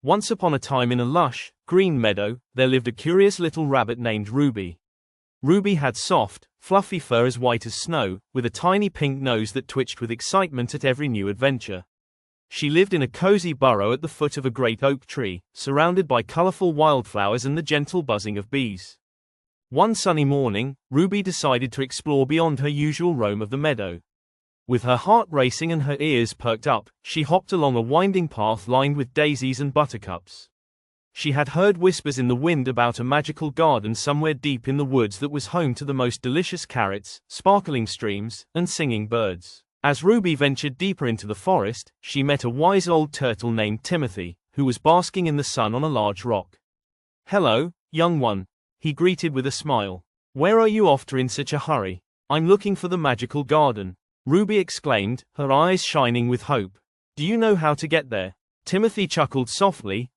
Once upon a time in a lush, green meadow, there lived a curious little rabbit named Ruby. Ruby had soft, fluffy fur as white as snow, with a tiny pink nose that twitched with excitement at every new adventure. She lived in a cozy burrow at the foot of a great oak tree, surrounded by colorful wildflowers and the gentle buzzing of bees. One sunny morning, Ruby decided to explore beyond her usual roam of the meadow. With her heart racing and her ears perked up, she hopped along a winding path lined with daisies and buttercups. She had heard whispers in the wind about a magical garden somewhere deep in the woods that was home to the most delicious carrots, sparkling streams, and singing birds. As Ruby ventured deeper into the forest, she met a wise old turtle named Timothy, who was basking in the sun on a large rock. "Hello, young one," he greeted with a smile. "Where are you off to in such a hurry?" "I'm looking for the magical garden," Ruby exclaimed, her eyes shining with hope. "Do you know how to get there?" Timothy chuckled softly.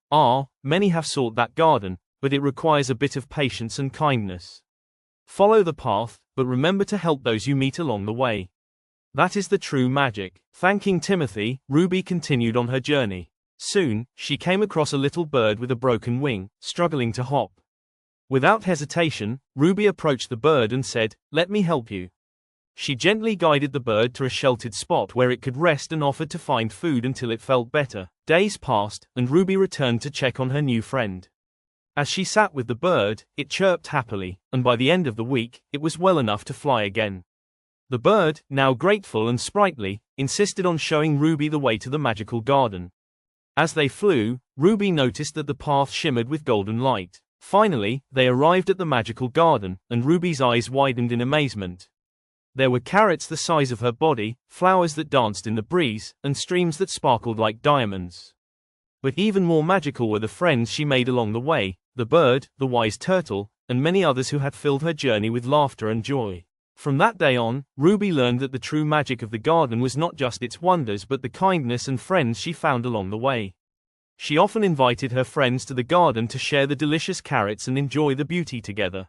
Many have sought that garden, but it requires a bit of patience and kindness. Follow the path, but remember to help those you meet along the way. That is the true magic." Thanking Timothy, Ruby continued on her journey. Soon, she came across a little bird with a broken wing, struggling to hop. Without hesitation, Ruby approached the bird and said, "Let me help you." She gently guided the bird to a sheltered spot where it could rest and offered to find food until it felt better. Days passed, and Ruby returned to check on her new friend. As she sat with the bird, it chirped happily, and by the end of the week, it was well enough to fly again. The bird, now grateful and sprightly, insisted on showing Ruby the way to the magical garden. As they flew, Ruby noticed that the path shimmered with golden light. Finally, they arrived at the magical garden, and Ruby's eyes widened in amazement. There were carrots the size of her body, flowers that danced in the breeze, and streams that sparkled like diamonds. But even more magical were the friends she made along the way, the bird, the wise turtle, and many others who had filled her journey with laughter and joy. From that day on, Ruby learned that the true magic of the garden was not just its wonders but the kindness and friends she found along the way. She often invited her friends to the garden to share the delicious carrots and enjoy the beauty together.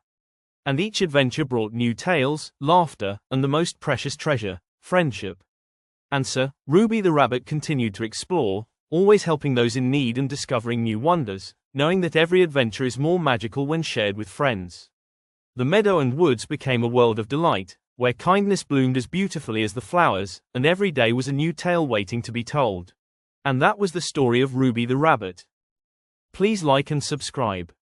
And each adventure brought new tales, laughter, and the most precious treasure, friendship. And so, Ruby the rabbit continued to explore, always helping those in need and discovering new wonders, knowing that every adventure is more magical when shared with friends. The meadow and woods became a world of delight, where kindness bloomed as beautifully as the flowers, and every day was a new tale waiting to be told. And that was the story of Ruby the rabbit. Please like and subscribe.